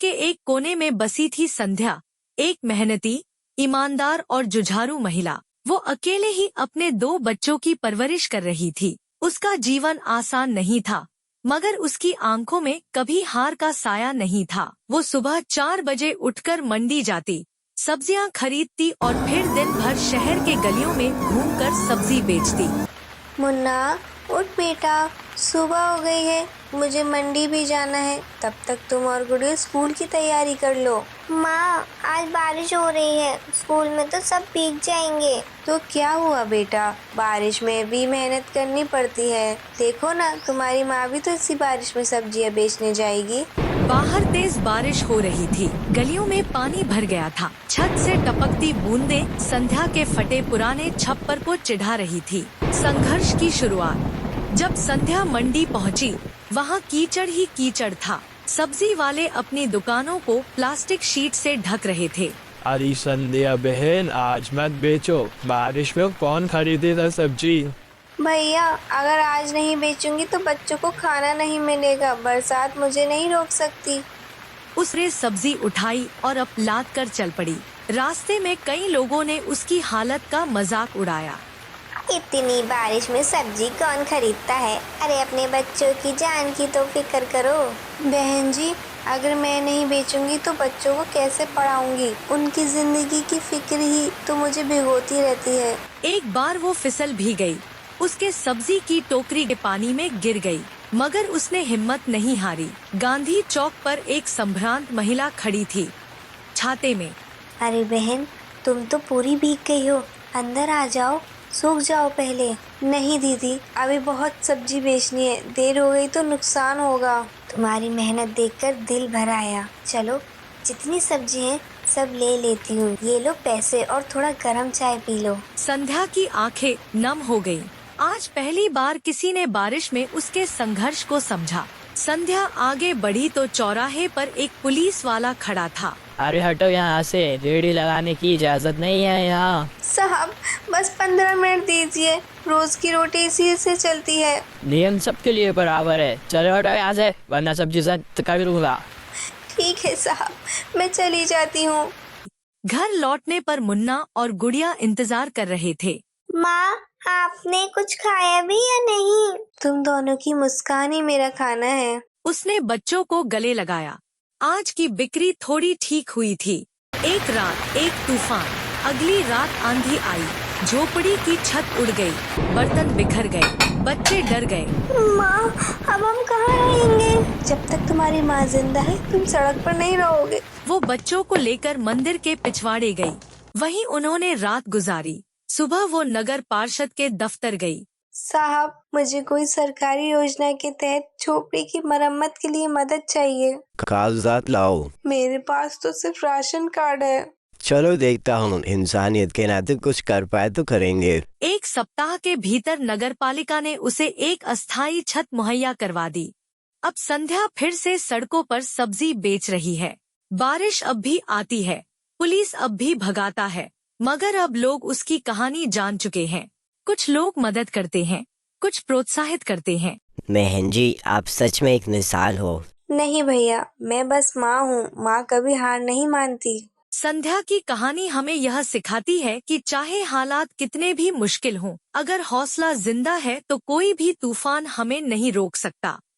के एक कोने में बसी थी संध्या, एक मेहनती, ईमानदार और जुझारू महिला। वो अकेले ही अपने 2 बच्चों की परवरिश कर रही थी। उसका जीवन आसान नहीं था, मगर उसकी आंखों में कभी हार का साया नहीं था। वो सुबह 4 बजे उठकर मंडी जाती, सब्जियां खरीदती और फिर दिन भर शहर के गलियों में घूमकर सब्जी बेचती। मुन्ना, उठ बेटा, सुबह हो गई है, मुझे मंडी भी जाना है। तब तक तुम और गुड़िया स्कूल की तैयारी कर लो। माँ, आज बारिश हो रही है, स्कूल में तो सब भीग जाएंगे। तो क्या हुआ बेटा, बारिश में भी मेहनत करनी पड़ती है। देखो ना, तुम्हारी माँ भी तो इसी बारिश में सब्जियाँ बेचने जाएगी। बाहर तेज बारिश हो रही थी, गलियों में पानी भर गया था। छत से टपकती बूंदें संध्या के फटे पुराने छप्पर को चिढ़ा रही थी। संघर्ष की शुरुआत। जब संध्या मंडी पहुंची, वहां कीचड़ ही कीचड़ था। सब्जी वाले अपनी दुकानों को प्लास्टिक शीट से ढक रहे थे। अरे संध्या बहन, आज मत बेचो, बारिश में कौन खरीदेगा सब्जी। भैया, अगर आज नहीं बेचूंगी तो बच्चों को खाना नहीं मिलेगा। बरसात मुझे नहीं रोक सकती। उसने सब्जी उठाई और अब लाद कर चल पड़ी। रास्ते में कई लोगों ने उसकी हालत का मजाक उड़ाया। इतनी बारिश में सब्जी कौन खरीदता है? अरे अपने बच्चों की जान की तो फिक्र करो। बहन जी, अगर मैं नहीं बेचूंगी तो बच्चों को कैसे पढ़ाऊंगी? उनकी जिंदगी की फिक्र ही तो मुझे भिगोती रहती है। एक बार वो फिसल भी गई। उसके सब्जी की टोकरी के पानी में गिर गई, मगर उसने हिम्मत नहीं हारी। गांधी चौक पर एक संभ्रांत महिला खड़ी थी, छाते में। अरे बहन, तुम तो पूरी भीग गई हो, अंदर आ जाओ, सूख जाओ पहले। नहीं दीदी, अभी बहुत सब्जी बेचनी है, देर हो गई तो नुकसान होगा। तुम्हारी मेहनत देखकर दिल भर आया। चलो, जितनी सब्जी है सब ले लेती हूँ। ये लो पैसे और थोड़ा गरम चाय पी लो। संध्या की आंखें नम हो गईं। आज पहली बार किसी ने बारिश में उसके संघर्ष को समझा। संध्या आगे बढ़ी तो चौराहे पर एक पुलिस वाला खड़ा था। अरे हटो यहाँ से, रेहड़ी लगाने की इजाजत नहीं है यहाँ। साहब, बस 15 मिनट दीजिए, रोज की रोटी इसी से चलती है। नियम सबके लिए बराबर है, चलो हटो यहाँ से, वरना सब्जी से कर लूंगा। ठीक है साहब, मैं चली जाती हूँ। घर लौटने पर मुन्ना और गुड़िया इंतजार कर रहे थे। माँ, आपने कुछ खाया भी या नहीं? तुम दोनों की मुस्कान ही मेरा खाना है। उसने बच्चों को गले लगाया। आज की बिक्री थोड़ी ठीक हुई थी। एक रात एक तूफान, अगली रात आंधी आई, झोपड़ी की छत उड़ गई, बर्तन बिखर गए, बच्चे डर गए। माँ, अब हम कहाँ रहेंगे? जब तक तुम्हारी माँ जिंदा है तुम सड़क पर नहीं रहोगे। वो बच्चों को लेकर मंदिर के पिछवाड़े गई। वहीं उन्होंने रात गुजारी। सुबह वो नगर पार्षद के दफ्तर गई। साहब, मुझे कोई सरकारी योजना के तहत झोपड़ी की मरम्मत के लिए मदद चाहिए। कागजात लाओ। मेरे पास तो सिर्फ राशन कार्ड है। चलो देखता हूँ, इंसानियत के नाते कुछ कर पाए तो करेंगे। एक सप्ताह के भीतर नगरपालिका ने उसे एक अस्थायी छत मुहैया करवा दी। अब संध्या फिर से सड़कों पर सब्जी बेच रही है। बारिश अब भी आती है, पुलिस अब भी भगाता है, मगर अब लोग उसकी कहानी जान चुके हैं। कुछ लोग मदद करते हैं, कुछ प्रोत्साहित करते हैं। बहन जी, आप सच में एक मिसाल हो। नहीं भैया, मैं बस माँ हूँ, माँ कभी हार नहीं मानती। संध्या की कहानी हमें यह सिखाती है कि चाहे हालात कितने भी मुश्किल हों, अगर हौसला जिंदा है तो कोई भी तूफान हमें नहीं रोक सकता।